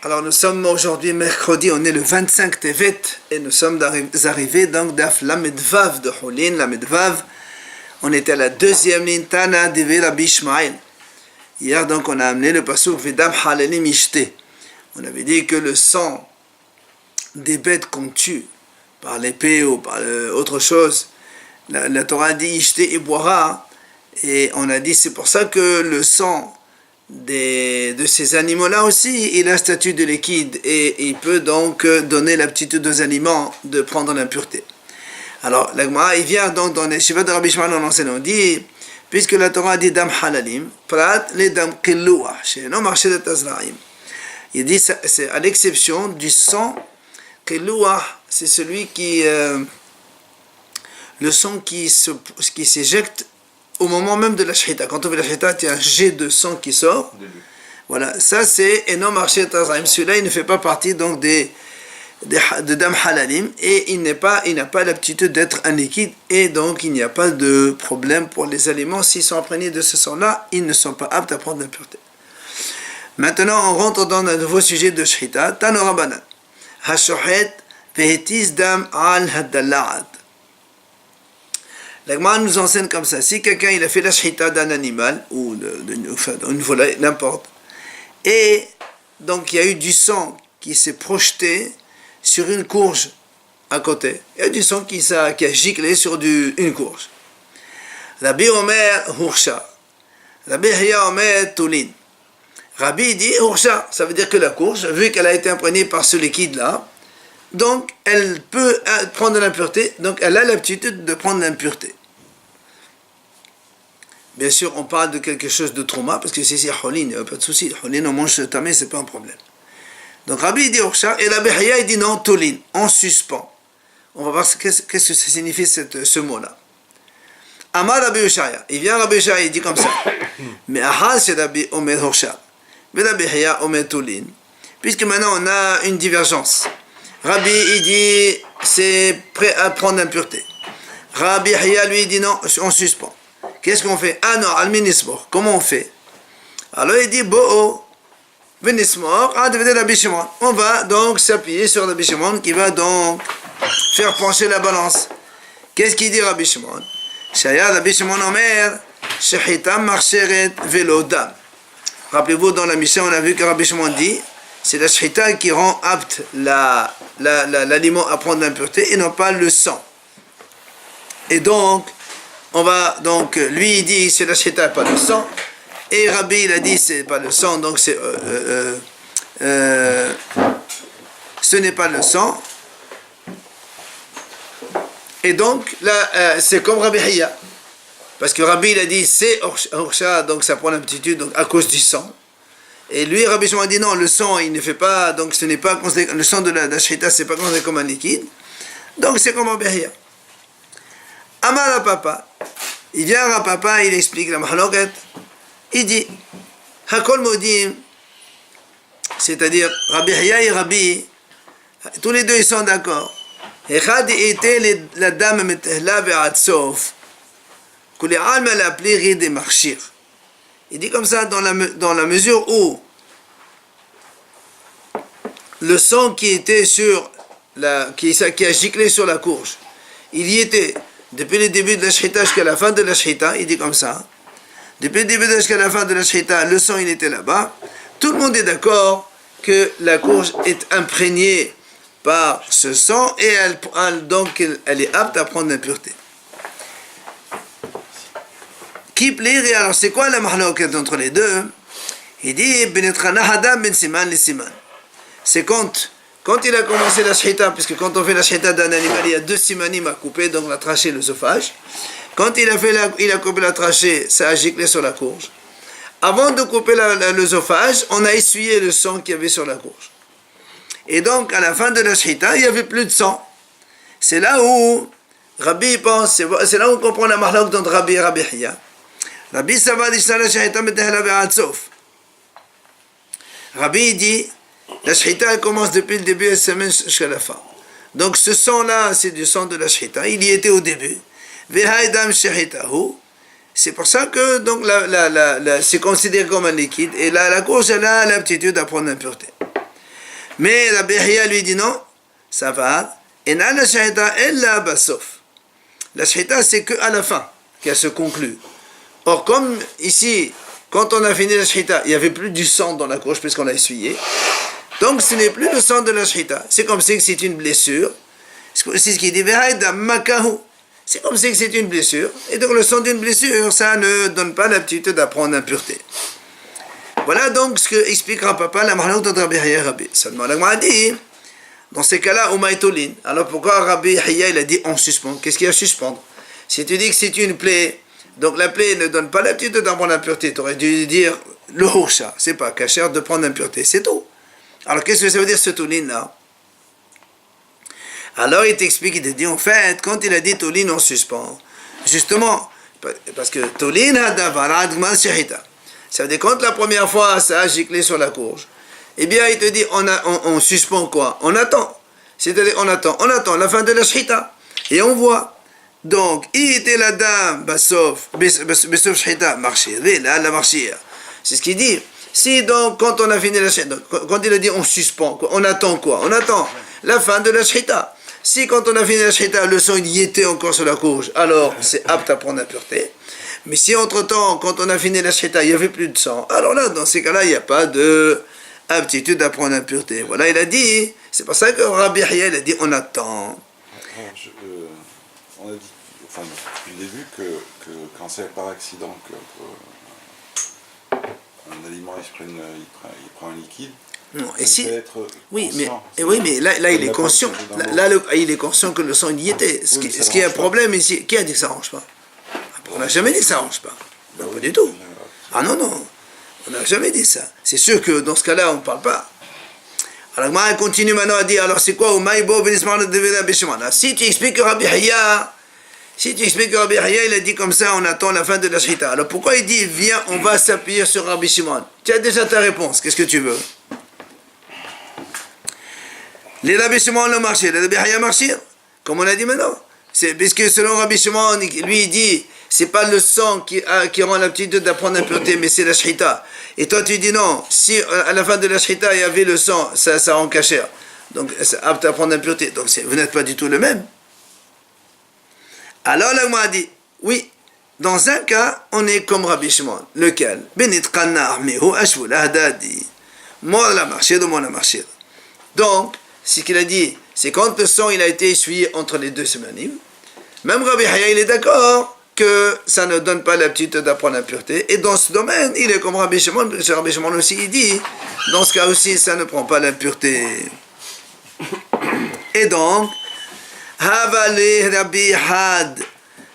Alors nous sommes aujourd'hui mercredi, on est le 25 Tevet et nous sommes arrivés donc d'Af Lamed Vav de Hulin, Lamed Vav. On était à la deuxième ligne Tana Deve Rabbi Ishmael. Hier donc on a amené le pasuk Vedam Halalim Ishte. On avait dit que le sang des bêtes qu'on tue par l'épée ou par autre chose, la Torah dit Ishte et boira. Et on a dit c'est pour ça que le sang de ces animaux-là aussi, il a un statut de liquide et il peut donc donner l'aptitude aux aliments de prendre l'impureté. Alors, la Gemara, il vient donc dans les Shiva de Rabbi Shimon, on dit, puisque la Torah dit Dam Halalim, Prat le Dam Killuah, chez non marché de Tazraim. Il dit, c'est à l'exception du sang, Killuah, c'est celui qui, le sang qui s'éjecte au moment même de la shahita. Quand on fait la shahita, il y a un jet de sang qui sort. Voilà, ça c'est Eno Marché Tazraim. Celui-là, il ne fait pas partie donc de Dam Halalim et il n'a pas l'aptitude d'être un liquide et donc il n'y a pas de problème pour les aliments. S'ils sont imprégnés de ce sang-là, ils ne sont pas aptes à prendre l'impureté. Maintenant, on rentre dans un nouveau sujet de shahita. Tano Rabbanan. Hashohet vehetis dam al hadala'at. La Gemara nous enseigne comme ça. Si quelqu'un il a fait la shahita d'un animal ou d'une volaille, n'importe, et donc il y a eu du sang qui s'est projeté sur une courge à côté, il y a du sang qui a giclé sur une courge. Rabbi Omer Hursha, Rabbi Hiya Omer Tulin. Rabbi dit Hursha, ça veut dire que la courge, vu qu'elle a été imprégnée par ce liquide-là, donc elle peut prendre l'impureté, donc elle a l'aptitude de prendre l'impureté. Bien sûr, on parle de quelque chose de trauma, parce que c'est Holin, il n'y a pas de souci. Holin, on mange le tamé, c'est pas un problème. Donc Rabbi dit Orsha, et Rabbi Hiya il dit non, Tolin, en suspens. On va voir qu'est-ce que ça signifie ce mot-là. Amar Rabbi Ushaya, il vient Rabbi Ushaya, il dit comme ça. Mais Ahal c'est Rabbi Omer Orsha, mais Rabbi Hiya Omer Tolin. Puisque maintenant on a une divergence. Rabbi, il dit, c'est prêt à prendre l'impureté. Rabbi Hiya, lui, il dit non, on suspend. Qu'est-ce qu'on fait? Ah non, al-minismor. Comment on fait? Alors il dit, bo'o, venismor, Rabbi Shimon. On va donc s'appuyer sur Rabbi Shimon qui va donc faire pencher la balance. Qu'est-ce qu'il dit Rabbi Shimon? Shaya Rabbi Shimon Omer, shehitam marcheret velodam. Rappelez-vous, dans la mission, on a vu que Rabbi Shimon dit, c'est la shahita qui rend apte l'aliment à prendre l'impureté et non pas le sang. Et donc, lui il dit c'est la shahita, pas le sang. Et Rabbi il a dit c'est pas le sang, donc ce n'est pas le sang. Et donc, là, c'est comme Rabbi Hiya. Parce que Rabbi il a dit c'est Orsha, donc ça prend l'aptitude donc, à cause du sang. Et lui, Rabbi Shimon a dit non, le sang, il ne fait pas, donc ce n'est pas considéré, le sang de la shahita, c'est pas considéré comme un liquide. Donc c'est comme Rabbi Hiya. Amar Papa, il vient à Papa, il explique la mahaloket, il dit, Hakol Modim, c'est-à-dire Rabbi Hiya et Rabbi, tous les deux ils sont d'accord. Echad était la dame metehla ve'atsof, que les alma l'appelait rid et marchir. Il dit comme ça dans la mesure où le sang qui était qui a giclé sur la courge, il y était depuis le début de la shahita jusqu'à la fin de la shahita, il dit comme ça. Depuis le début jusqu'à la fin de la shahita, le sang il était là-bas. Tout le monde est d'accord que la courge est imprégnée par ce sang et donc elle est apte à prendre l'impureté. Qui plaît, alors c'est quoi la mahloket entre les deux? Il dit Benetrana Hadam ben Siman le Siman. C'est quand il a commencé la shahita, puisque quand on fait la shahita d'un animal, il y a 2 simanim à couper, donc la trachée et l'œsophage. Quand il a coupé la trachée, ça a giclé sur la courge. Avant de couper l'œsophage, on a essuyé le sang qu'il y avait sur la courge. Et donc, à la fin de la shahita, il n'y avait plus de sang. C'est là où Rabbi pense, c'est là où on comprend la mahlok entre Rabbi et Rabbi Hiya. Rabbi Sava dit la shahita metehla ve'atsof. Rabbi dit la shahita elle commence depuis le début et se mène jusqu'à la fin. Donc ce sang-là, c'est du sang de la shahita. Il y était au début. Ve'haidam shahitahu. C'est pour ça que donc c'est considéré comme un liquide. Et la courge elle a l'aptitude à prendre l'impureté. Mais Rabbi Yahya lui dit non, ça va. Et là, la shahita, elle la basof. La shahita, c'est qu'à la fin qu'elle se conclut. Or, comme ici, quand on a fini la shahita, il n'y avait plus du sang dans la couche puisqu'on l'a essuyé. Donc, ce n'est plus le sang de la shahita. C'est comme si c'est une blessure. C'est ce qui dit Vehaïda Makahu. C'est comme si c'est une blessure. Et donc, le sang d'une blessure, ça ne donne pas l'aptitude à prendre l'impureté. Voilà donc ce que expliquera Papa la Mahlouk de Rabbi Yahya Rabbi. Seulement, la Gemara dit, dans ces cas-là, Umaïtolin. Alors pourquoi Rabbi Yahya il a dit on suspend? Qu'est-ce qu'il y a à suspendre? Si tu dis que c'est une plaie, donc la plaie ne donne pas l'aptitude de prendre l'impureté, tu aurais dû dire le horsha, c'est pas cachère de prendre l'impureté, c'est tout. Alors qu'est-ce que ça veut dire ce tolin là? Alors il t'explique, il te dit en fait, quand il a dit tolin on suspend, justement, parce que tolin hadavar adgman shahita. Ça veut dire quand la première fois ça a giclé sur la courge, eh bien il te dit on suspend quoi? On attend. C'est-à-dire on attend la fin de la shahita. Et on voit. Donc, il était la dame, Bassof shahita, marchir. Là, la marchir. C'est ce qu'il dit. Si donc quand on a fini la shahita, quand il a dit on suspend, on attend quoi? On attend la fin de la shahita. Si quand on a fini la shahita, le sang il y était encore sur la courge, alors c'est apte à prendre la pureté. Mais si entre-temps, quand on a fini la shahita, il n'y avait plus de sang, alors là, dans ces cas-là, il n'y a pas de aptitude à prendre l'impureté. Voilà, il a dit, c'est pour ça que Rabbi Yahya, il a dit, on attend. On a dit, enfin, depuis le début, que quand c'est par accident qu'un aliment il prend un liquide, non, et si, oui, conscient, mais là il est conscient. Là, il est conscient que le sang il y était. Ce qui est un problème ici, qui a dit que ça n'arrange pas? On n'a jamais dit que ça n'arrange pas. Non, pas du tout. Ah non, on n'a jamais dit ça. C'est sûr que dans ce cas-là, on ne parle pas. Alors, elle continue maintenant à dire, alors c'est quoi? Si tu expliques que Rabbi Yahya, il a dit comme ça, on attend la fin de la shahita. Alors pourquoi il dit, viens, on va s'appuyer sur Rabbi Shimon? Tu as déjà ta réponse, qu'est-ce que tu veux? Les Rabbi Shimon le marché, les Rabbi Yahya marché, comme on a dit maintenant. C'est parce que selon Rabbi Shimon, lui il dit, c'est pas le sang qui rend l'aptitude d'apprendre l'impureté, mais c'est la shahita. Et toi tu dis non, si à la fin de la shahita il y avait le sang, ça rend cachère. Donc c'est apte à prendre l'impureté. Donc vous n'êtes pas du tout le même. Alors là, on a dit, oui, dans un cas, on est comme Rabbi Shimon. Lequel? Benit Qanar, Mehu, Ashvul, Ahdadi. Moi la marché, de moi la marché. Donc, ce qu'il a dit, c'est quand le sang il a été essuyé entre les deux semanim. Même Rabbi Yahya, il est d'accord que ça ne donne pas l'aptitude d'apprendre l'impureté. Et dans ce domaine, il est comme Rabbi Shimon, parce que Rabbi Shimon aussi, il dit, dans ce cas aussi, ça ne prend pas l'impureté. Et donc, Havale Rabbi Had.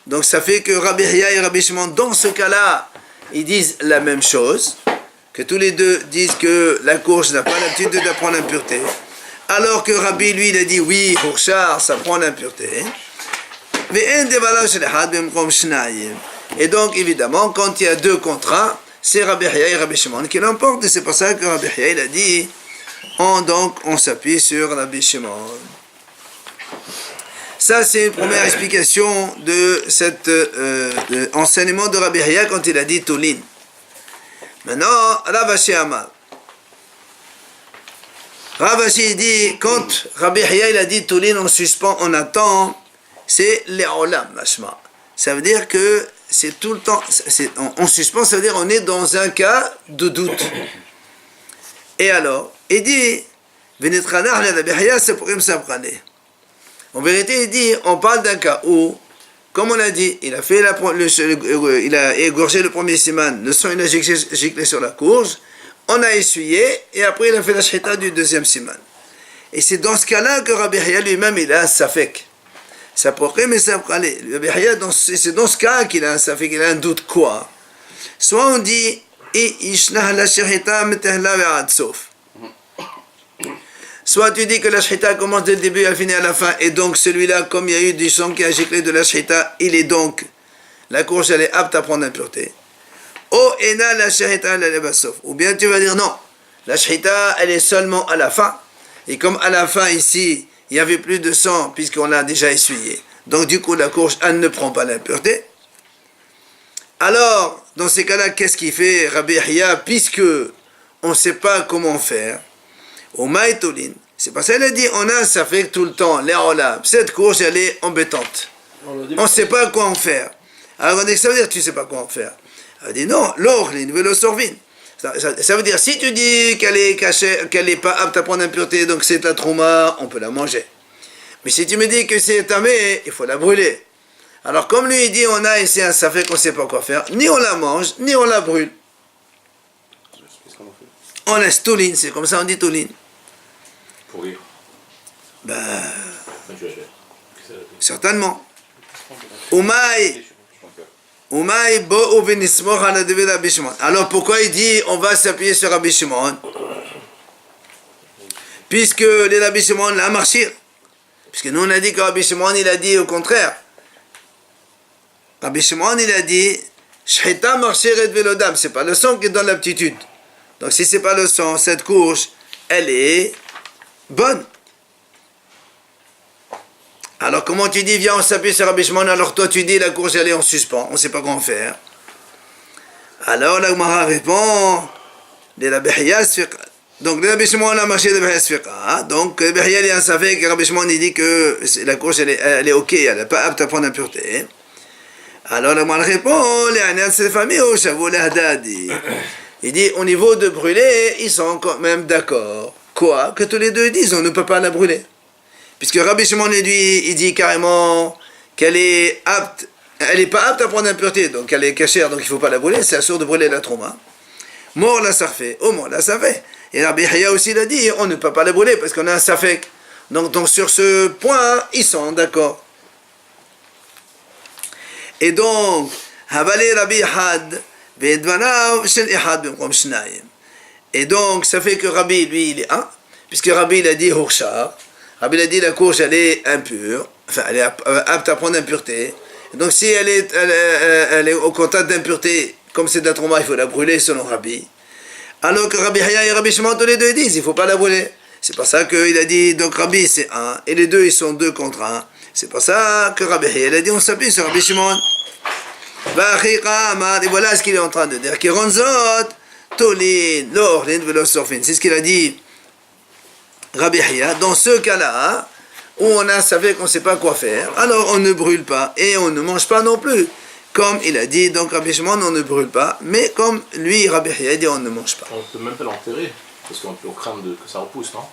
Donc ça fait que Rabbi Yahya et Rabbi Shimon, dans ce cas-là, ils disent la même chose, que tous les deux disent que la courge n'a pas l'aptitude d'apprendre l'impureté. Alors que Rabbi, lui, il a dit, oui, Hourchar, ça prend l'impureté. Et donc, évidemment, quand il y a deux contrats, c'est Rabbi Yahya et Rabbi Shimon qui l'emportent. Et c'est pour ça que Rabbi Yahya, il a dit, on s'appuie sur Rabbi Shimon. Ça, c'est une première explication de cet enseignement de Rabbi Yahya quand il a dit Tolin. Maintenant, Rav Ashi Amar. Rav Ashi dit, quand Rabbi Yahya il a dit Tolin, on suspend, on attend, c'est l'Olam, mashma. Ça veut dire que c'est tout le temps, on suspend, ça veut dire on est dans un cas de doute. Et alors, il dit, Venetranah, Rabbi Yahya, c'est pour s'apprendre. En vérité, il dit, on parle d'un cas où, comme on a dit, il a égorgé le premier siman, le sang il a giclé sur la courge, on a essuyé, et après il a fait la shahita du deuxième siman. Et c'est dans ce cas-là que Rabbi Yahya lui-même, il a un safek. Ça pourrait, mais ça pourrait aller. Rabbi Yahya, c'est dans ce cas qu'il a un safek, il a un doute quoi. Soit on dit, ishnah la shahita metehla ve'ad sof. Soit tu dis que la shahita commence dès le début et elle finit à la fin, et donc celui-là, comme il y a eu du sang qui a giclé de la shahita, il est donc, la courge elle est apte à prendre l'impureté. Oh, ena la shahita la lebasof. Ou bien tu vas dire non, la shahita elle est seulement à la fin, et comme à la fin ici, il n'y avait plus de sang puisqu'on l'a déjà essuyé. Donc du coup la courge elle ne prend pas l'impureté. Alors, dans ces cas-là, qu'est-ce qu'il fait Rabbi Yahya, puisque on ne sait pas comment faire? Omaï Tolin. C'est parce qu'elle a dit, on a ça fait tout le temps, les olam. Cette course, elle est embêtante. On ne sait pas quoi en faire. Alors on dit, ça veut dire que tu ne sais pas quoi en faire. Elle dit, non, l'orlin, velo sorvin. Ça veut dire, si tu dis qu'elle est cachée, qu'elle n'est pas apte à prendre impureté, donc c'est la trouma, on peut la manger. Mais si tu me dis que c'est tamé, il faut la brûler. Alors comme lui il dit, on a ici un ça fait qu'on ne sait pas quoi faire, ni on la mange, ni on la brûle. On laisse tolin, c'est comme ça on dit tolin. Pourrir. Ben, Tu vas faire. certainement. Umaï bo uvenismoch ala devi Rabbi Shimon. Alors pourquoi il dit on va s'appuyer sur Rabbi Shimon? Puisque les Rabbi Shimon l'a marché. Puisque nous on a dit que Rabbi Shimon il a dit au contraire. Rabbi Shimon il a dit Shchita marcher et velodam. C'est pas le sang qui donne l'aptitude. Donc si c'est pas le sang, cette couche, elle est bonne. Alors comment tu dis, viens on s'appuie sur Rabbi Shimon, alors toi tu dis la course elle est en suspens, on ne sait pas comment faire. Alors la Gemara répond, les Rabbi Hiya Sfiqa. Donc le Rabbi Shimon a marché de Rabbi Sfiqa. Donc Rabbi Hiya il savait que Rabbi Shimon il dit que la course elle est ok, elle n'est pas apte à prendre impureté. Alors la Gemara répond, les Anan c'est famille au Shavu l'Ahdadi. Il dit au niveau de brûler, ils sont quand même d'accord. Quoi? Que tous les deux disent, on ne peut pas la brûler. Puisque Rabbi Shimon, lui, il dit carrément qu'elle est apte, elle n'est pas apte à prendre impureté, donc elle est cachère, donc il ne faut pas la brûler, c'est assuré de brûler la trouma. Mort la sarfé, au moins la sarfé. Et Rabbi Hiya aussi l'a dit, on ne peut pas la brûler parce qu'on a un safek. Donc sur ce point, ils sont d'accord. Et donc, Havali Rabbi Had, Vedvanav Shel Ihad Bimkom Shnayim. Et donc, ça fait que Rabbi, lui, il est un, puisque Rabbi, il a dit Hurshar. Rabbi il a dit la courge elle est impure, enfin elle est apte à prendre impureté. Donc si elle est au contact d'impureté, comme c'est de la trauma, il faut la brûler selon Rabbi. Alors que Rabbi Hiya et Rabbi Shimon tous les deux disent il ne faut pas la brûler. C'est pour ça qu'il a dit donc Rabbi c'est un et les deux ils sont 2 contre 1. C'est pour ça que Rabbi Hiya il a dit on s'appuie sur Rabbi Shimon. Et voilà ce qu'il est en train de dire. Kironzot, Tolin, Lorlin, Velosorfin. C'est ce qu'il a dit. Rabbi Hiya, dans ce cas-là, où on a savait qu'on ne sait pas quoi faire, alors on ne brûle pas et on ne mange pas non plus. Comme il a dit, donc Rabbi Shimon, on ne brûle pas, mais comme lui, Rabbi Hiya, dit on ne mange pas. On ne peut même pas l'enterrer, parce qu'on craint que ça repousse, non?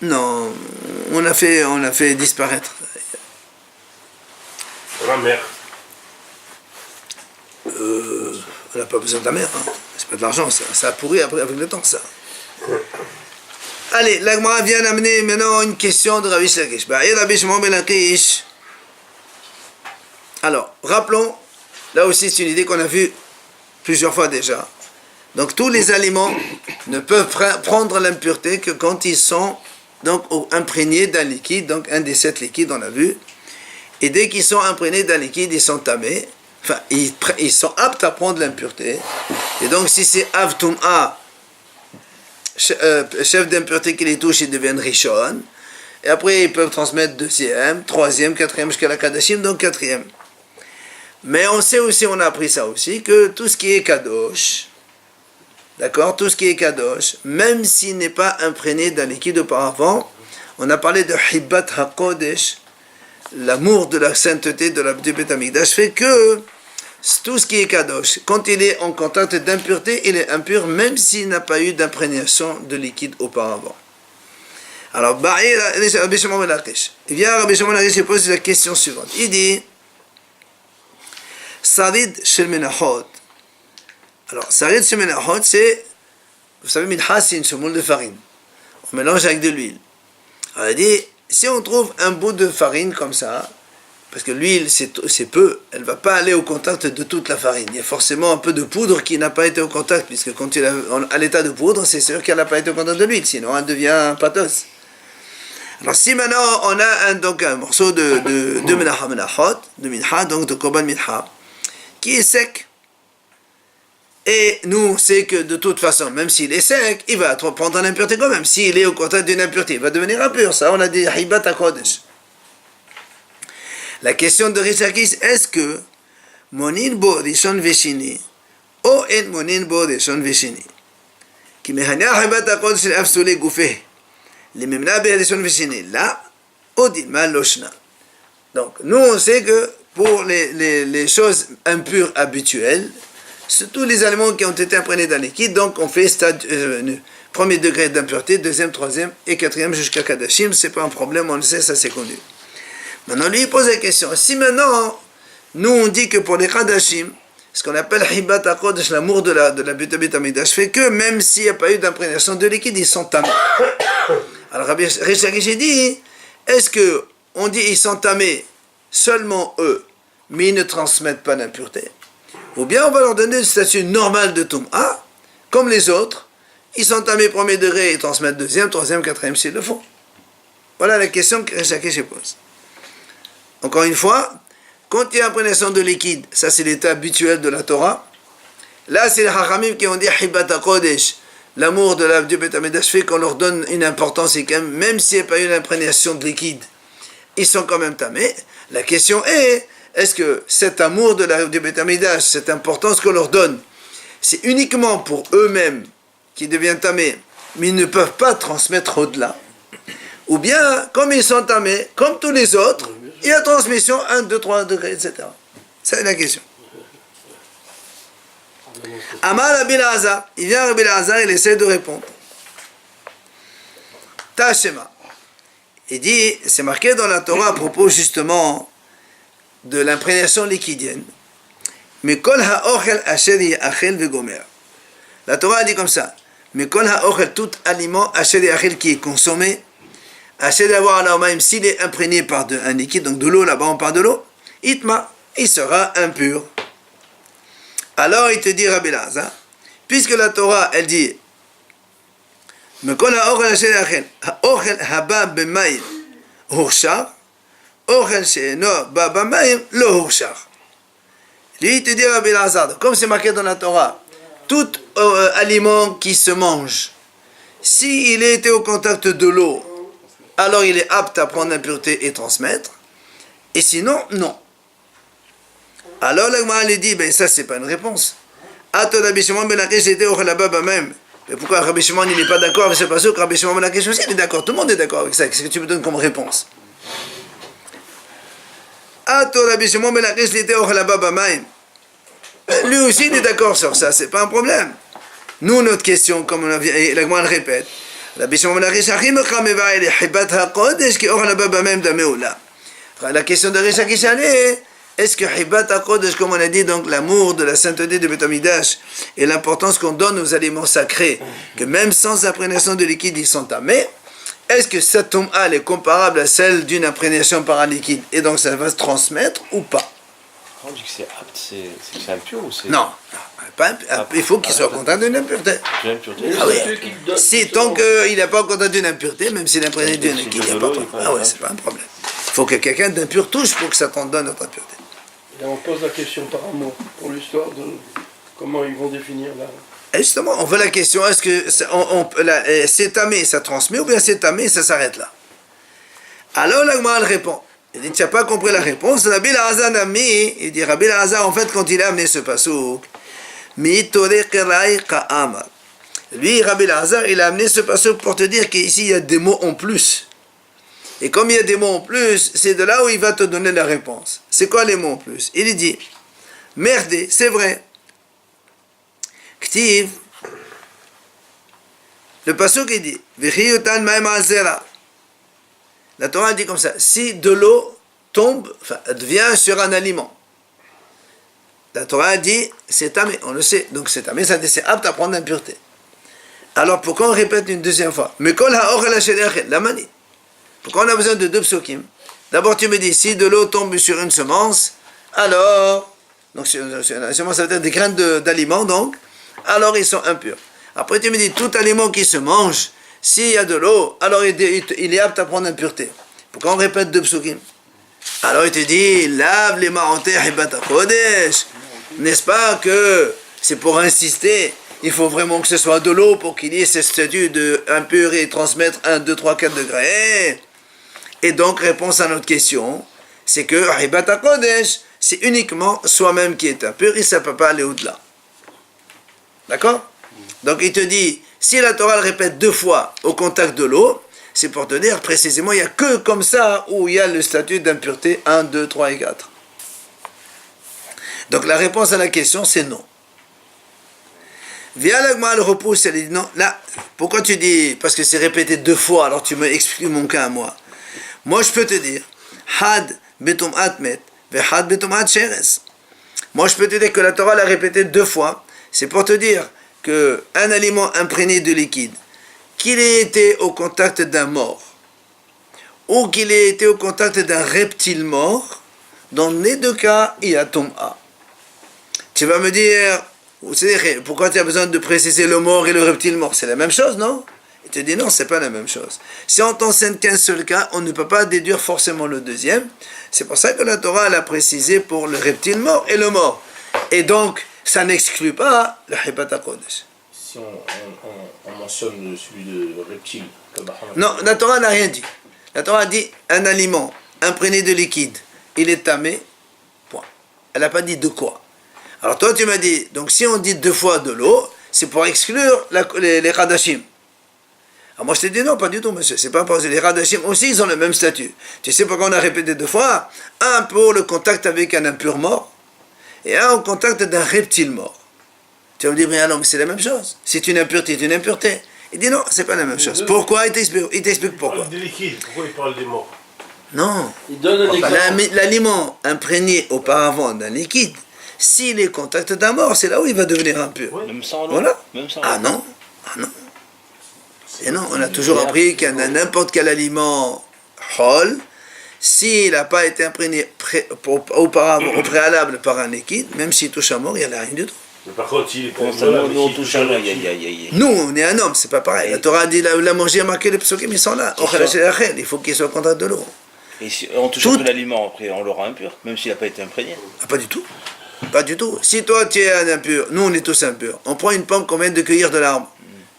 Non, on a fait disparaître. La mer. On n'a pas besoin de la mer, hein. C'est pas de l'argent, ça a pourri après avec le temps, ça. Allez, la Gemara vient d'amener maintenant une question de Rabbi Lakish. Rabbi Shimon ben Lakish. Alors, rappelons, là aussi c'est une idée qu'on a vue plusieurs fois déjà. Donc tous les aliments ne peuvent prendre l'impureté que quand ils sont donc imprégnés d'un liquide, donc un des 7 liquides on a vu. Et dès qu'ils sont imprégnés d'un liquide, ils sont tamés. Enfin, ils sont aptes à prendre l'impureté. Et donc si c'est Avtum'a, chef d'impureté qui les touche, ils deviennent Rishon. Et après, ils peuvent transmettre 2e, 3e, 4e jusqu'à la Kadashim, donc 4e. Mais on sait aussi, on a appris ça aussi, que tout ce qui est Kadosh, d'accord, tout ce qui est Kadosh, même s'il n'est pas imprégné d'un liquide auparavant, on a parlé de Hibbat HaKodesh, l'amour de la sainteté de la Beth Amikdash, fait que tout ce qui est Kadosh, quand il est en contact d'impureté, il est impur même s'il n'a pas eu d'imprégnation de liquide auparavant. Alors, Rabbi Shimon ben Lakish. Il vient Rabbi Shimon ben Lakish et pose la question suivante. Il dit Sarid shel menachot. Alors, Sarid shel menachot, c'est, vous savez, mincha, c'est une semoule de farine. On mélange avec de l'huile. Alors, il dit si on trouve un bout de farine comme ça, parce que l'huile, c'est peu, elle ne va pas aller au contact de toute la farine. Il y a forcément un peu de poudre qui n'a pas été au contact, puisque quand tu es à l'état de poudre, c'est sûr qu'elle n'a pas été au contact de l'huile, sinon elle devient pâteuse. Alors si maintenant on a donc un morceau de menachot, de mincha, donc de korban mincha, qui est sec, et nous on sait que de toute façon, même s'il est sec, il va prendre l'impureté quand même. S'il est au contact d'une impureté, il va devenir impur. Ça, on a dit Hibat HaKodesh. La question de Rish, est-ce que monin bo rishon veshini ou en monin bo rishon veshini qui mehania Hibat HaKodesh afsule goufé Les Memna Be'adeshon Veshini. Là, Odilma Loshna. Donc, nous, on sait que pour les choses impures habituelles, c'est tous les aliments qui ont été imprégnés d'un liquide, donc on fait premier degré d'impureté, deuxième, troisième et quatrième jusqu'à Kadashim, c'est pas un problème, on le sait, ça c'est connu. Maintenant, lui, il pose la question, si maintenant, nous on dit que pour les Kadashim, ce qu'on appelle Hibat HaKodesh, l'amour de la Beit HaMikdash, fait que même s'il n'y a pas eu d'imprégnation de liquide, ils sont tamés. Alors, Rabbi Rish Lakish dit, est-ce que on dit ils sont tamés seulement eux, mais ils ne transmettent pas d'impureté? Ou bien on va leur donner une statut normale de Toum'a, comme les autres, ils sont tamés premier degré, ils transmettent deuxième, troisième, quatrième s'ils le font. Voilà la question que Rish Lakish pose. Encore une fois, quand il y a imprégnation de liquide, ça c'est l'état habituel de la Torah. Là c'est les Hachamim qui ont dit Hibat HaKodesh, l'amour de la Beit HaMikdash fait qu'on leur donne une importance, et même s'il n'y a pas eu une imprégnation de liquide, ils sont quand même tamés. La question est-ce que cet amour de la Beit HaMikdash, cette importance qu'on leur donne, c'est uniquement pour eux-mêmes qui deviennent tamés, mais ils ne peuvent pas transmettre au-delà? Ou bien, comme ils sont tamés, comme tous les autres, il y a transmission 1, 2, 3 degrés, etc. C'est la question. Amar Rabbi Elazar, il vient Rabbi Elazar, il essaie de répondre. Tashema. Il dit, c'est marqué dans la Torah à propos justement de l'imprégnation liquidienne. Mais kol ha'ochel asher ya'achel vegomer. La Torah a dit comme ça. Mais kol ha'ochel, tout aliment asher ya'achel qui est consommé, asher d'avoir à l'omaim, s'il est imprégné par un liquide, donc de l'eau, là-bas on parle de l'eau, itma, il sera impur. Alors il te dit Rabbi Elazar, puisque la Torah elle dit mais kol ha'ochel asher ya'achel, ha'ochel haba b'mayim hurshar, ochel she'eno ba b'mayim lo hurshar. Lui il te dit Rabbi Elazar, comme c'est marqué dans la Torah, tout aliment qui se mange, s'il a été au contact de l'eau, alors il est apte à prendre l'impureté et transmettre, et sinon, non. Alors l'Agmara lui dit, ben ça c'est pas une réponse. Ato Rabbi Shimon ben Lakish était au Chalaba même. Mais pourquoi Rabbi Shimon il n'est pas d'accord avec ce passage? Rabbi Shimon ben Lakish aussi il est d'accord, tout le monde est d'accord avec ça. Qu'est-ce que tu me donnes comme réponse? Ato Rabbi Shimon ben Lakish était au Chalaba même. Lui aussi il est d'accord sur ça, c'est pas un problème. Nous notre question, comme l'Agmara le répète, Rabbi Shimon ben Lakish achim echameva ele hibat hakodesh ki or Chalaba même dameoula. La question de Rish Lakish est, est-ce que Hibat HaKodesh, comme on a dit, donc l'amour de la sainteté de Beit HaMikdash et l'importance qu'on donne aux aliments sacrés, que même sans imprégnation de liquide, ils sont tamés, est-ce que cette tom'a est comparable à celle d'une imprégnation par un liquide et donc ça va se transmettre ou pas? On dit que c'est apte, c'est impur ou c'est... Non, il faut qu'il soit content d'une impureté. Ah oui, si tant qu'il n'est pas content d'une impureté, même s'il est imprégné d'une liquide, il n'y a pas de problème. Ah ouais, c'est pas un problème. Il faut que quelqu'un d'impur touche pour que ça t'en donne notre impureté. Et on pose la question par amour, pour l'histoire de comment ils vont définir là. Et justement, on veut la question, est-ce que c'est tamé, ça transmet, ou bien c'est tamé, ça s'arrête là? Alors l'Agmara répond. Il dit, tu n'as pas compris la réponse. Rabbi Elazar n'a mis, il dit, Rabbi Elazar, en fait, quand il a amené ce pasouk, lui, Rabbi Elazar, il a amené ce pasouk pour te dire qu'ici, il y a des mots en plus. Et comme il y a des mots en plus, c'est de là où il va te donner la réponse. C'est quoi les mots en plus? Il dit, merde, c'est vrai. Ktiv, le pasuk il dit, la Torah dit comme ça, si de l'eau tombe, enfin, vient sur un aliment, la Torah dit, c'est tamé, on le sait, donc c'est tamé, ça dit, c'est apte à prendre l'impureté. Alors pourquoi on répète une deuxième fois? Mais kol ha'ochel asher ya'achel, la manie. Pourquoi on a besoin de deux psukim? D'abord, tu me dis, si de l'eau tombe sur une semence, alors, donc une semence, ça veut dire des graines d'aliments, donc, alors ils sont impurs. Après, tu me dis, tout aliment qui se mange, s'il y a de l'eau, alors il est apte à prendre l'impureté. Pourquoi on répète deux psukim? Alors il te dit, lave les marantés hibat hakodesh. N'est-ce pas que c'est pour insister? Il faut vraiment que ce soit de l'eau pour qu'il y ait ce statut d'impur et transmettre 1, 2, 3, 4 degrés. Et donc, réponse à notre question, c'est que Hibat HaKodesh, c'est uniquement soi-même qui est impur et ça ne peut pas aller au-delà. D'accord? Donc, il te dit, si la Torah le répète deux fois au contact de l'eau, c'est pour te dire précisément, il n'y a que comme ça où il y a le statut d'impureté 1, 2, 3 et 4. Donc la réponse à la question, c'est non. Via l'agma, le repousse, elle dit non. Là, pourquoi tu dis, parce que c'est répété 2 fois, alors tu me expliques mon cas à moi. Moi, je peux te dire, had betum atmet, ve had betum at sheres. Moi, je peux te dire que la Torah l'a répété 2 fois. C'est pour te dire qu'un aliment imprégné de liquide, qu'il ait été au contact d'un mort, ou qu'il ait été au contact d'un reptile mort, dans les 2 cas, il y a tom'a. Tu vas me dire, pourquoi tu as besoin de préciser le mort et le reptile mort? C'est la même chose, non? Il te dit non, c'est pas la même chose. Si on t'enseigne qu'un seul cas, on ne peut pas déduire forcément le deuxième. C'est pour ça que la Torah l'a précisé pour le reptile mort et le mort. Et donc, ça n'exclut pas le Hibat HaKodesh. Si on mentionne celui de reptile, Non, la Torah n'a rien dit. La Torah a dit un aliment imprégné de liquide, il est tamé, point. Elle n'a pas dit de quoi. Alors toi, tu m'as dit, donc si on dit 2 fois de l'eau, c'est pour exclure les Radashim. Alors moi je t'ai dit non, pas du tout monsieur, c'est pas possible. Les Radashim aussi ils ont le même statut. Tu sais pourquoi on a répété 2 fois? Un pour le contact avec un impur mort, et un au contact d'un reptile mort. Tu vas me dire, mais alors mais c'est la même chose. C'est une impureté, c'est une impureté. Il dit non, c'est pas la même chose. Pourquoi? Il t'explique pourquoi. Il parle des liquides, pourquoi il parle des morts? Non. Il donne un exemple. L'aliment imprégné auparavant d'un liquide, s'il est contact d'un mort, c'est là où il va devenir impur. Même sans l'eau. Voilà. Même sans Ah l'eau. non. Ah non. Et non, on a toujours appris qu'un n'importe quel aliment hol, s'il n'a pas été imprégné auparavant, au préalable par un liquide, même s'il touche à mort, il n'y a rien du tout. Mais par contre, s'il est Comment ça, nous on touche à l'eau, Nous, on est un homme, c'est pas pareil. La Torah dit, la manger, a marqué les psukim, ils sont là. Il faut qu'il soit au contact de l'eau. Et si on touche un peu l'aliment, après on l'aura impur, même s'il n'a pas été imprégné. Ah, pas du tout. Pas du tout. Si toi tu es un impur, nous on est tous impurs. On prend une pomme qu'on vient de cueillir de l'arbre.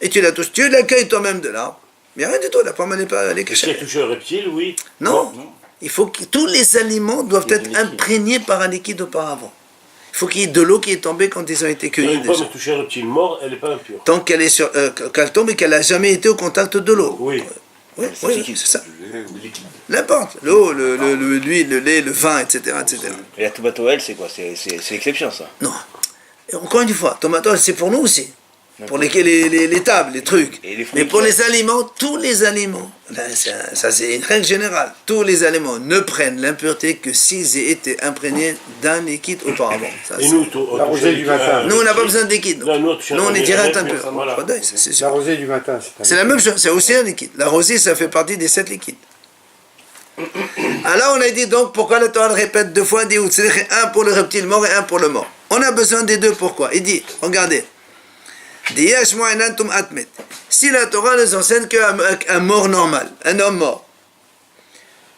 Et tu la touches. Tu l'accueilles toi-même de l'arbre. Mais rien du tout, la pomme elle n'est pas Est-ce qu'il a cachée. touché un reptile, oui. Non. Il faut que tous les aliments doivent être imprégnés par un liquide auparavant. Il faut qu'il y ait de l'eau qui est tombée quand ils ont été cueillis. Une pomme déjà. a touché un reptile mort, elle n'est pas impure. Tant qu'elle est sur, qu'elle tombe et qu'elle n'a jamais été au contact de l'eau. Oui. Oui, oui, c'est ça. Du lait ou liquide. N'importe. L'eau, l'huile, le lait, le vin, etc. etc. Et la tomatoël, c'est quoi? C'est l'exception ça. Non. Et encore une fois, tomato, c'est pour nous aussi. Pour les tables, les trucs. Et les fruits Mais pour qui- les aliments, tous les aliments, là, ça c'est une règle générale, tous les aliments ne prennent l'impureté que s'ils aient été imprégnés d'un liquide auparavant. Ça, Et c'est- nous, on La rosée du matin. nous, on n'a pas besoin de liquide. Non, nous, Nous, on est direct impur. Voilà. Pas d'œil, ça, c'est sûr. La rosée du matin, C'est la même chose, c'est aussi un liquide. La rosée, ça fait partie des 7 liquides. Alors on a dit donc pourquoi la Torah le répète 2 fois, dit un pour le reptile mort et un pour le mort. On a besoin des 2, pourquoi? Il dit, regardez, si la Torah nous enseigne qu'un mort normal, un homme mort,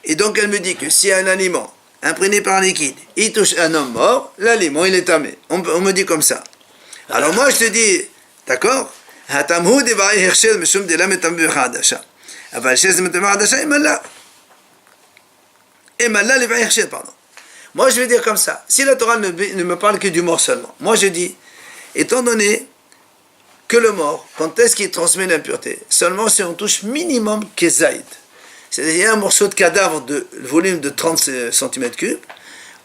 et donc elle me dit que si un aliment imprégné par un liquide, il touche un homme mort, l'aliment il est tamé. On me dit comme ça. Alors moi je te dis, d'accord? Pardon. Moi je vais dire comme ça. Si la Torah ne me parle que du mort seulement, moi je dis, étant donné que le mort, quand est-ce qu'il transmet l'impureté? Seulement si on touche minimum kezaïd. C'est-à-dire un morceau de cadavre de volume de 30 cm3,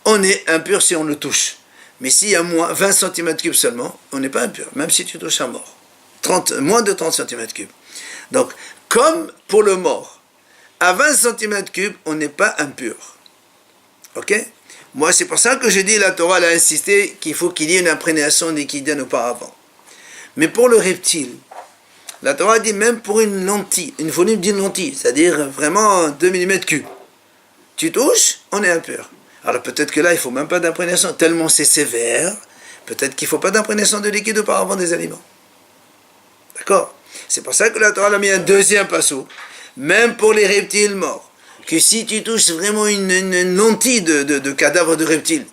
on est impur si on le touche. Mais s'il y a moins 20 cm3 seulement, on n'est pas impur, même si tu touches un mort. Moins de 30 cm3. Donc, comme pour le mort, à 20 cm3, on n'est pas impur. Ok? Moi, c'est pour ça que je dis, la Torah a insisté qu'il faut qu'il y ait une imprégnation liquidienne auparavant. Mais pour le reptile, la Torah dit même pour une lentille, une volume d'une lentille, c'est-à-dire vraiment 2 mm3, tu touches, on est impur. Alors peut-être que là, il ne faut même pas d'imprégnation, tellement c'est sévère, peut-être qu'il ne faut pas d'imprégnation de liquide auparavant des aliments. D'accord? C'est pour ça que la Torah a mis un deuxième passo, même pour les reptiles morts, que si tu touches vraiment une lentille de cadavre de reptile,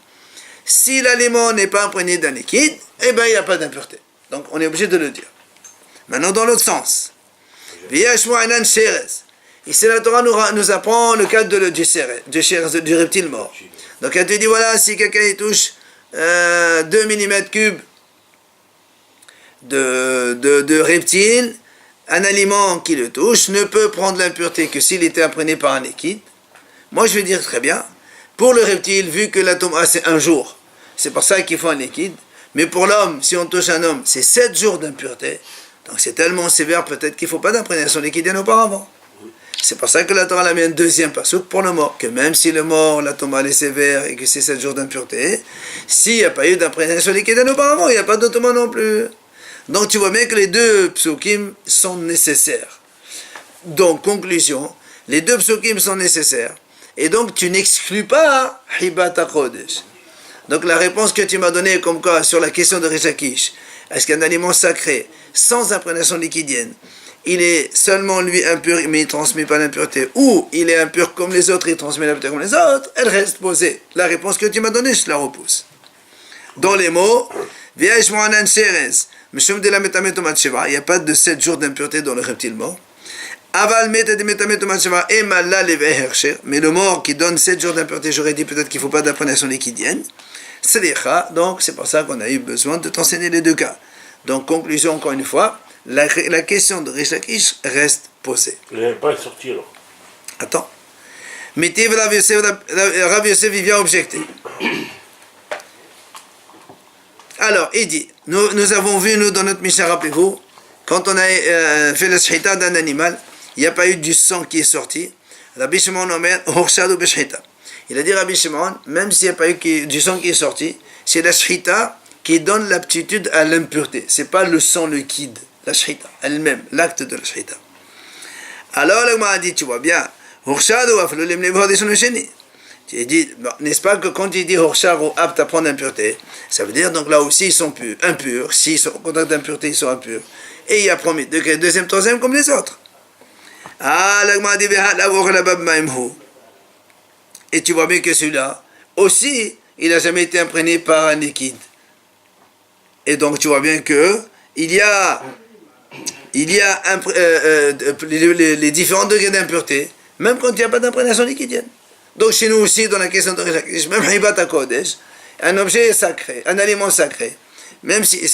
si l'aliment n'est pas imprégné d'un liquide, eh bien il n'y a pas d'impureté. Donc on est obligé de le dire. Maintenant dans l'autre sens, ici la Torah nous apprend le cas du reptile mort. Donc elle te dit voilà, si quelqu'un il touche 2 mm3 de reptile, un aliment qui le touche ne peut prendre l'impureté que s'il était imprégné par un liquide. Moi, je vais dire très bien, pour le reptile, vu que l'atome A, c'est un jour, c'est pour ça qu'il faut un liquide. Mais pour l'homme, si on touche un homme, c'est 7 jours d'impureté. Donc c'est tellement sévère, peut-être qu'il ne faut pas d'imprégnation liquidienne auparavant. C'est pour ça que la Torah a mis un deuxième passouk pour le mort, que même si le mort, l'atome A est sévère et que c'est 7 jours d'impureté, s'il n'y a pas eu d'imprégnation liquidienne auparavant, il n'y a pas d'automa non plus. Donc tu vois bien que les deux psukim sont nécessaires. Donc, conclusion, les deux psukim sont nécessaires. Et donc, tu n'exclus pas Hibat HaKodesh. Donc, la réponse que tu m'as donnée, comme quoi, sur la question de Rish Lakish, est-ce qu'un aliment sacré, sans imprégnation liquidienne, il est seulement lui impur, mais il ne transmet pas l'impureté, ou il est impur comme les autres, il transmet l'impureté comme les autres, elle reste posée. La réponse que tu m'as donnée, je la repousse. Dans les mots, il n'y a pas de 7 jours d'impureté dans le reptile mort. Mais le mort qui donne 7 jours d'impureté, j'aurais dit peut-être qu'il ne faut pas d'imprégnation liquidienne. Donc c'est pour ça qu'on a eu besoin de t'enseigner les deux cas. Donc conclusion encore une fois, la question de Rish Lakish reste posée. Il n'est pas sorti alors. Attends. Métiv Rav Yosef, il vient objecter. Alors, il dit, nous avons vu, nous, dans notre Mishnah, rappelez-vous, quand on a fait la shchita d'un animal, il n'y a pas eu du sang qui est sorti. Rabbi Shimon Omer, Horshad ou Beshchita. Il a dit, Rabbi Shimon, même s'il n'y a pas eu du sang qui est sorti, c'est la shchita qui donne l'aptitude à l'impureté. Ce n'est pas le sang liquide, la shchita elle-même, l'acte de la shchita. Alors, le Gemara a dit, tu vois bien, Horshad ou Aflo, l'Emne Bordeshon Sheni. Tu dit, n'est-ce pas que quand il dit Horshar ou apte à prendre l'impureté, ça veut dire donc là aussi ils sont impurs, s'ils sont en contact d'impureté, ils sont impurs. Et il a promis degré deuxième, troisième comme les autres. Ah, et tu vois bien que celui-là, aussi, il n'a jamais été imprégné par un liquide. Et donc tu vois bien que il y a les différents degrés d'impureté, même quand il n'y a pas d'imprégnation liquidienne. Donc chez nous aussi, dans la question de Rish Lakish, même Hibat HaKodesh, un objet sacré, un aliment sacré, même si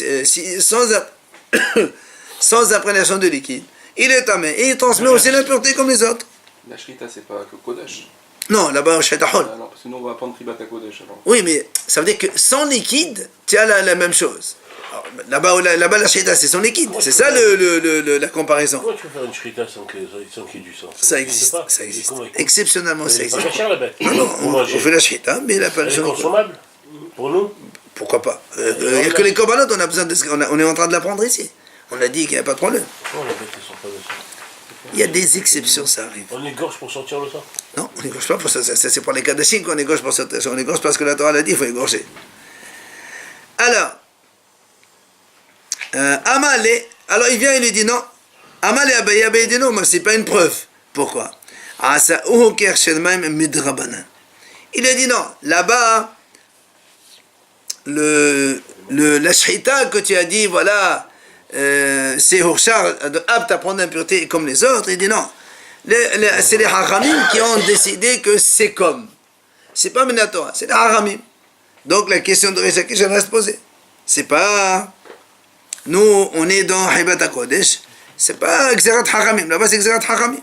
sans imprégnation de liquide, il est tamé et il transmet aussi l'impureté comme les autres. La shrita, c'est pas que Kodesh. Non, là-bas, Shrita Hol. Alors, sinon, on va prendre Hibat HaKodesh alors. Oui, mais ça veut dire que sans liquide, tu as la même chose. Alors, là-bas, la Shrita, c'est son liquide. C'est ça la comparaison. Comment tu peux faire une shrita sans qu'il y ait du sang? Ça existe, ça existe. Exceptionnellement, ça C'est pas existe. cher la bête. Non, on fait la Shrita, mais la Elle est consommable pour nous. Pourquoi pas? Il n'y a que les corbanotes, on a besoin de on est en train de l'apprendre ici. On a dit qu'il n'y a pas de problème. Non, les bêtes ne sont pas de sang. Il y a des exceptions, ça arrive. On égorge pour sortir le sang. Non, on n'égorge pas pour ça. C'est pour les Kadashim qu'on égorge pour ça. On égorge parce que la Torah l'a dit, il faut égorger. Alors, Amalé, alors il vient et lui dit non. Amalé Abaye dit non, mais c'est pas une preuve. Pourquoi? Il a dit non, là-bas, la shrita que tu as dit, voilà, c'est Horshar, apte à prendre l'impureté comme les autres, il dit non. C'est les Haramim qui ont décidé que c'est comme. C'est pas Minatora, c'est les Haramim. Donc la question de Rish Lakish reste posée. C'est pas. Nous, on est dans Hibat HaKodesh, c'est pas Xerat Haramim, là-bas c'est Xerat Haramim.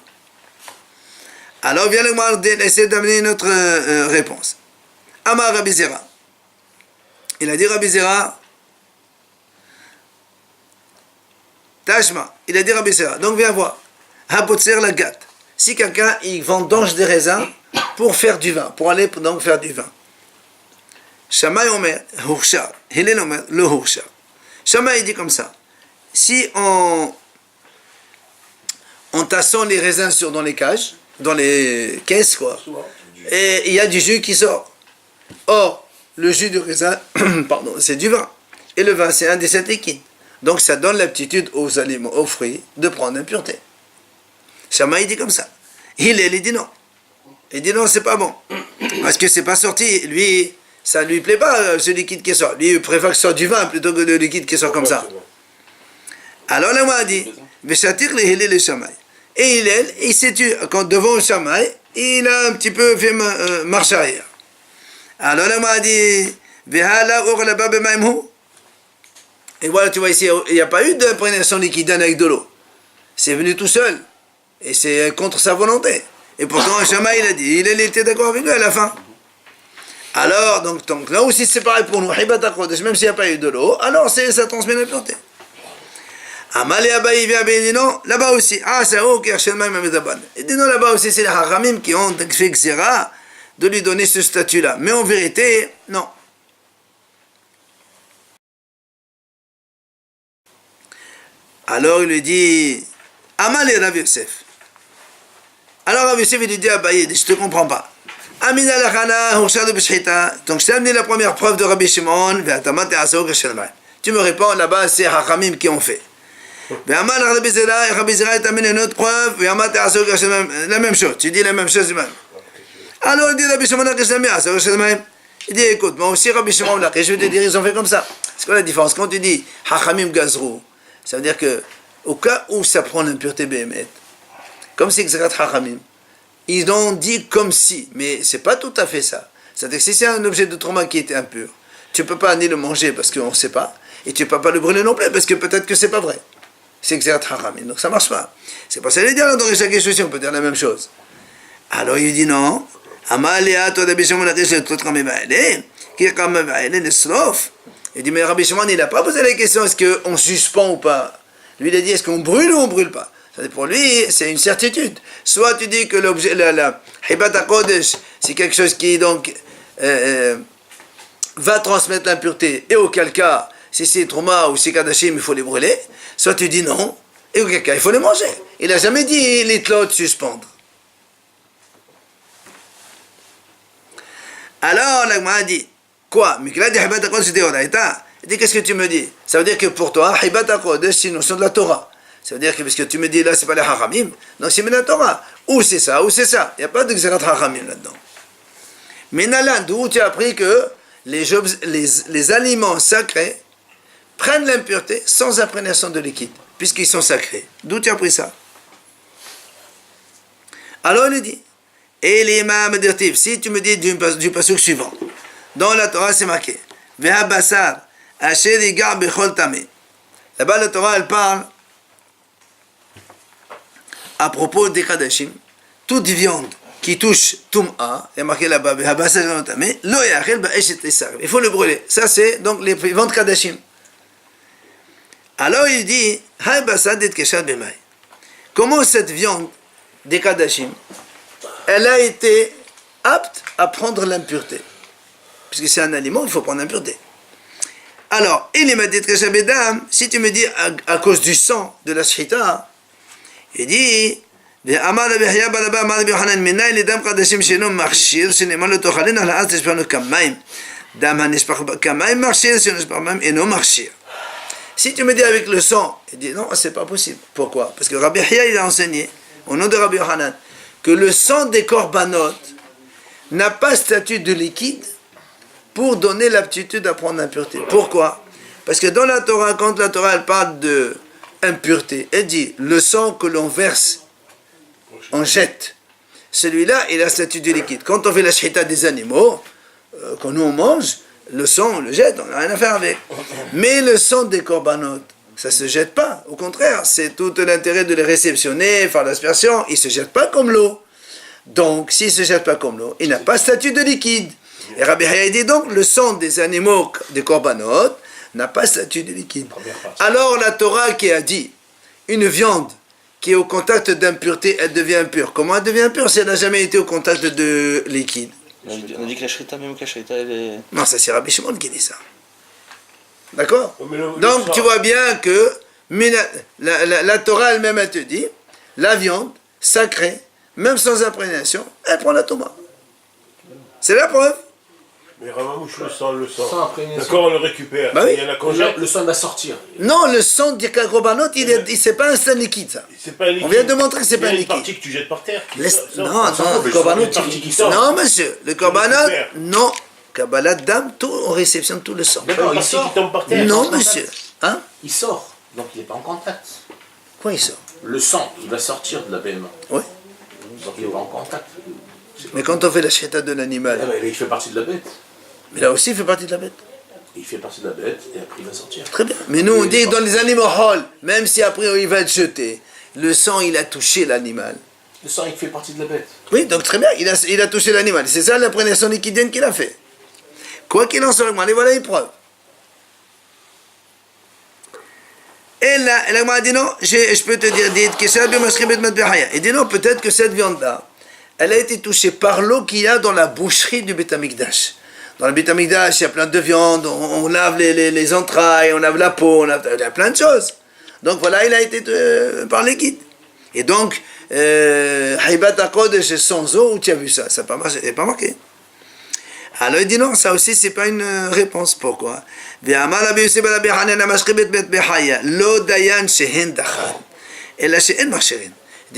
Alors viens le voir essayer d'amener notre réponse. Amar Rabbi Zera. Il a dit Rabbi Zera, Tashma, il a dit Rabbi Zera, donc viens voir. Habotzer la gat. Si quelqu'un il vendange des raisins pour faire du vin, pour aller donc faire du vin. Shammai Omer, Hurshar. Hillel Omer, le Hurshar. Shammai il dit comme ça. Si en tassant les raisins dans les cages, dans les caisses, quoi, et il y a du jus qui sort. Or, le jus de raisin, pardon, c'est du vin. Et le vin, c'est un des 7 liquides. Donc, ça donne l'aptitude aux aliments, aux fruits, de prendre l'impureté. Shammai dit comme ça. Il dit non. Il dit non, c'est pas bon. Parce que c'est pas sorti. Lui, ça lui plaît pas, ce liquide qui sort. Lui, il préfère que ce soit du vin plutôt que le liquide qui sort comme ça. Alors, là, moi, a dit, Veshatir le Hillel et Shammai. Et Hillel, il s'est tué, quand devant Shammai, il a un petit peu fait marche arrière. Alors, là, moi, a dit, Vehala or la babe maimhu. Et voilà, tu vois ici, il n'y a pas eu d'imprégnation liquide avec de l'eau. c'est venu tout seul. Et c'est contre sa volonté. Et pourtant, Shama, il a dit, il était d'accord avec lui à la fin. Alors, donc là aussi, c'est pareil pour nous. Hibat HaKodesh, même s'il n'y a pas eu de l'eau, alors ça transmet la pureté. Amal et Abaye vient et dit non, là-bas aussi. Ah, c'est où qui achète même Medaban. Il dit non, là-bas aussi, c'est les Haramim qui ont fait Xéra de lui donner ce statut-là. Mais en vérité, non. Alors il lui dit, Amal et Rav Yosef. Alors Rav Yosef, il lui dit à Abaye, je ne te comprends pas. Amina lachana, Hurshad B'Shchita. Donc je t'ai amené la première preuve de Rabbi Shimon, Ve'atamat et Asao Kashelmai. Tu me réponds, là-bas, c'est Haramim qui ont fait. Ve'amal Rabbi Zera, et Rabbi Zera t'a amené une autre preuve, Ve'amat et Asao Kashelmai. La même chose, tu dis la même chose même. Alors il dit Rabbi Shimon Kashelmai, Asao Kashelmai. Il dit, écoute, moi aussi Rabbi Shimon Lakish, je vais te dire, ils ont fait comme ça. C'est quoi la différence? Quand tu dis Haramim Gazrou, ça veut dire que, au cas où ça prend l'impureté Béhémet, comme c'est Xerat Haramim, ils ont dit comme si, mais c'est pas tout à fait ça. C'est-à-dire que si c'est un objet de trauma qui était impur, tu peux pas ni le manger parce qu'on ne sait pas, et tu peux pas le brûler non plus parce que peut-être que c'est pas vrai. C'est Xerat Haramim, donc ça marche pas. C'est pas ça les dire là dans les chaque question, on peut dire la même chose. Alors il dit non. Amalia, toi Rabbi Shimon, il dit mais Rabbi Shimon, il n'a pas posé la question est-ce qu'on suspend ou pas. Lui il a dit est-ce qu'on brûle ou on brûle pas. Pour lui, c'est une certitude. Soit tu dis que l'objet, la Hibat HaKodesh, c'est quelque chose qui donc va transmettre l'impureté, et auquel cas, si c'est Trouma ou si Kadashim, il faut les brûler. Soit tu dis non, et auquel cas, il faut les manger. Il n'a jamais dit les tlot suspendre. Alors, l'Agma a dit, quoi? Mais là, Hibat HaKodesh, c'était Odaïta. Il dit, qu'est-ce que tu me dis? Ça veut dire que pour toi, Hibat HaKodesh, c'est une notion de la Torah. Ça veut dire que parce que tu me dis là, c'est pas les Haramim, donc c'est la Torah. Ou c'est ça, ou c'est ça. Il n'y a pas de Xerat Haramim là-dedans. Mais Nalan, d'où tu as appris que les aliments sacrés prennent l'impureté sans imprégnation de liquide, puisqu'ils sont sacrés. D'où tu as appris ça? Alors il dit, et l'imam dirtiv, si tu me dis du pasuk suivant, dans la Torah c'est marqué, Veha basar, asher igar bechol tameh. Là-bas la Torah elle parle à propos des Kadashim, toute viande qui touche Tum'a, il y a marqué là-bas, il faut le brûler. Ça, c'est donc les viandes Kadashim. Alors il dit, comment cette viande des Kadashim, elle a été apte à prendre l'impureté? Puisque c'est un aliment, il faut prendre l'impureté. Alors, si tu me dis à cause du sang de la Shchita, il dit, il si tu me dis avec le sang, il dit non, c'est pas possible. Pourquoi? Parce que Rabbi Yahya il a enseigné, au nom de Rabbi Yohanan, que le sang des korbanot n'a pas statut de liquide pour donner l'aptitude à prendre l'impureté. Pourquoi? Parce que dans la Torah, quand la Torah elle parle de impureté, elle dit le sang que l'on verse, on jette. Celui-là, il a statut de liquide. Quand on fait la shchita des animaux, quand nous on mange, le sang on le jette, on n'a rien à faire avec. Mais le sang des korbanot, ça ne se jette pas. Au contraire, c'est tout l'intérêt de les réceptionner, faire l'aspersion. Il ne se jette pas comme l'eau. Donc, s'il ne se jette pas comme l'eau, il n'a pas statut de liquide. Et Rabbi Yahya dit donc, le sang des animaux, des korbanot, n'a pas statut de liquide. Alors la Torah qui a dit, une viande qui est au contact d'impureté, elle devient impure. Comment elle devient impure si elle n'a jamais été au contact de liquide? On dit que la shrita, même que la shrita, elle est... Non, ça c'est Rabbi Shimon qui dit ça. D'accord? Donc tu vois bien que la Torah elle-même, elle te dit, la viande sacrée, même sans imprégnation, elle prend la Touma. C'est la preuve. Mais Ramamouche, le sang. Sans imprégnation. D'accord, on le récupère. Bah oui. Il y en a congé. Le sang va sortir. Non, le sang du korbanot, c'est pas un sang liquide, ça. C'est pas un liquide. On vient de montrer que c'est pas un Il y a une liquide. partie que tu jettes par terre. Non, le korbanot, non, monsieur, le korbanot, non. Kabbalat dam, tout, on réceptionne tout le sang. D'accord, Ici qui tombe par terre. Non, monsieur. Hein? Il sort, donc il n'est pas en contact. Quoi il sort? Le sang, il va sortir de la BMA. Oui. Donc il est en contact. Mais quand on fait la shchita de Ah l'animal, ben, il fait partie de la bête. mais là aussi il fait partie de la bête. Il fait partie de la bête et après il va sortir. Très bien. Mais nous on dit que dans les animaux hol, même si après il va être jeté, le sang il a touché l'animal. Le sang, il fait partie de la bête. Oui, donc très bien, il a touché l'animal. C'est ça l'imprégnation liquidienne qu'il a fait. Quoi qu'il en soit, et voilà les preuves. Et là, elle m'a dit non, je peux te dire, il dit non, peut-être que cette viande-là, elle a été touchée par l'eau qu'il y a dans la boucherie du Beth Amikdash. Dans le Beth Amikdash, il y a plein de viande, on lave les entrailles, on lave la peau, il y a plein de choses. Donc voilà, il a été par les guides. Et donc, Haibat HaKodesh sans eau, où tu as vu ça? Ça n'est pas marqué. Alors il dit non, ça aussi c'est pas une réponse. Pourquoi? Il dit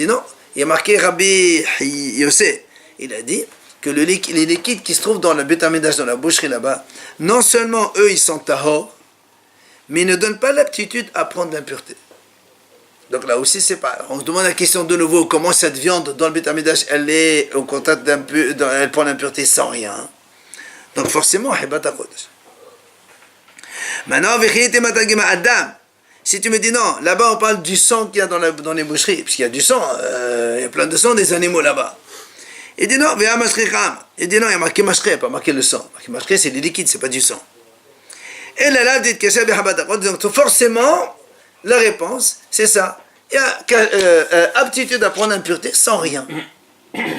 non, il y a marqué Rabbi Yosef, il a dit que les liquides qui se trouvent dans le Beth Amikdash, dans la boucherie là-bas, non seulement eux ils sont tahor, mais ils ne donnent pas l'aptitude à prendre l'impureté. Donc là aussi c'est pas. On se demande la question de nouveau, comment cette viande dans le Beth Amikdash elle est au contact elle prend l'impureté sans rien. Donc forcément, maintenant, Adam, si tu me dis non, là-bas on parle du sang qu'il y a dans les boucheries, puisqu'il y a du sang, il y a plein de sang des animaux là-bas. Il dit non, il dit non, il y a marqué mashri, il n'y a pas marqué le sang. Marqué mashri, c'est des liquides, c'est pas du sang. Et là, là, dit donc forcément, la réponse, c'est ça. Il y a aptitude à prendre impureté sans rien.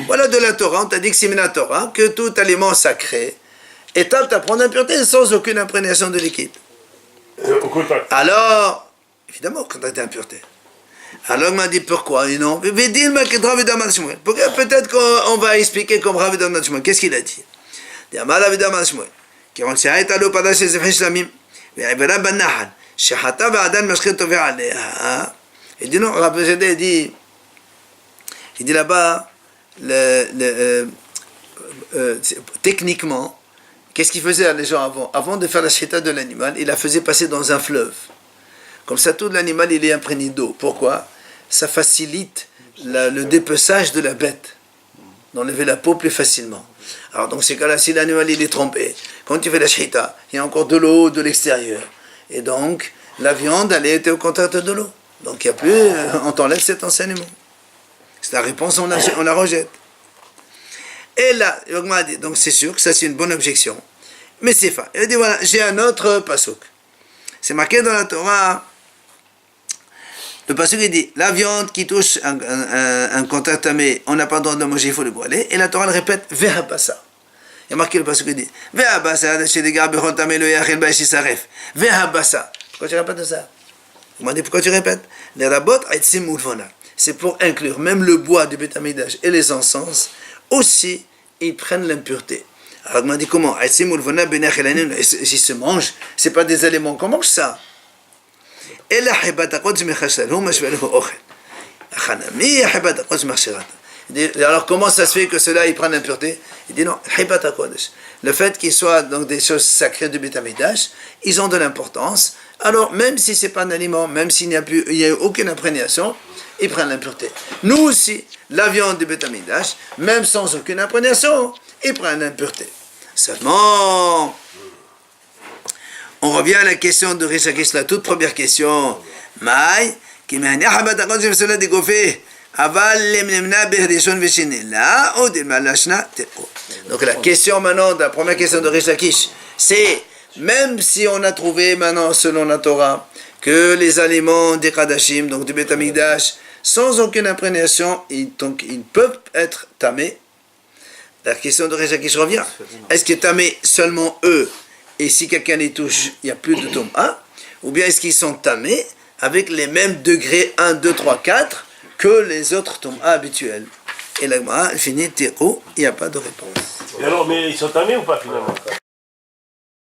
Voilà de la Torah, on t'a dit que c'est la Torah, que tout aliment sacré est apte à prendre impureté sans aucune imprégnation de liquide. Alors, évidemment, contact d'impureté. Alors il m'a dit pourquoi et non. Peut-être qu'on va expliquer comme Rav David Shmuel. Qu'est-ce qu'il a dit? Il dit non, Rav Zedé il dit là-bas, techniquement, qu'est-ce qu'ils faisaient les gens avant? Avant de faire la shita de l'animal, ils la faisaient passer dans un fleuve. Comme ça, tout l'animal, il est imprégné d'eau. Pourquoi? Ça facilite le dépeçage de la bête, d'enlever la peau plus facilement. Alors, dans ces cas-là, si l'animal, il est trempé, quand tu fais la shita, il y a encore de l'eau de l'extérieur. Et donc, la viande, elle était au contact de l'eau. Donc, il n'y a plus, on t'enlève cet enseignement. C'est la réponse, on la rejette. Et là, donc c'est sûr que ça c'est une bonne objection. Mais c'est pas. Il dit voilà, j'ai un autre pasuk. C'est marqué dans la Torah. Le pasuk il dit la viande qui touche un contact tamé, on n'a pas le droit de manger, il faut le brûler. Et la Torah le répète vehabasa. Il y a marqué le pasuk il dit vehabasa chez les gars bechol tamé le yachil ba'ishi saref. Vehabasa. Pourquoi tu répètes ça? Vous m'avez dit pourquoi tu répètes? Les rabot aitzim ulvona. C'est pour inclure même le bois du Beth Amikdash et les encens, aussi ils prennent l'impureté. Alors il m'a dit comment? S'ils se mangent, c'est pas des aliments qu'on mange ça. Alors comment ça se fait que ceux-là ils prennent l'impureté? Il dit non, le fait qu'ils soient donc des choses sacrées du Beth Amikdash, ils ont de l'importance. Alors même si c'est pas un aliment, même s'il n'y a eu aucune imprégnation, ils prennent l'impureté. Nous aussi, la viande du Beth Amikdash, même sans aucune imprégnation, ils prennent l'impureté. Seulement, on revient à la question de Rish Lakish, la toute première question. Maï, qui m'a dit, donc la question maintenant, la première question de Rish Lakish, c'est, même si on a trouvé maintenant, selon la Torah, que les aliments des Kadashim, donc du Beth Amikdash, sans aucune imprégnation, donc ils peuvent être tamés. La question de Rish Lakish revient. Est-ce que tamés seulement eux, et si quelqu'un les touche, il n'y a plus de Tom'a? Ou bien est-ce qu'ils sont tamés avec les mêmes degrés 1, 2, 3, 4 que les autres Tom'a habituels? Et la Gemara finit, il n'y a pas de réponse. Et alors, mais ils sont tamés ou pas finalement?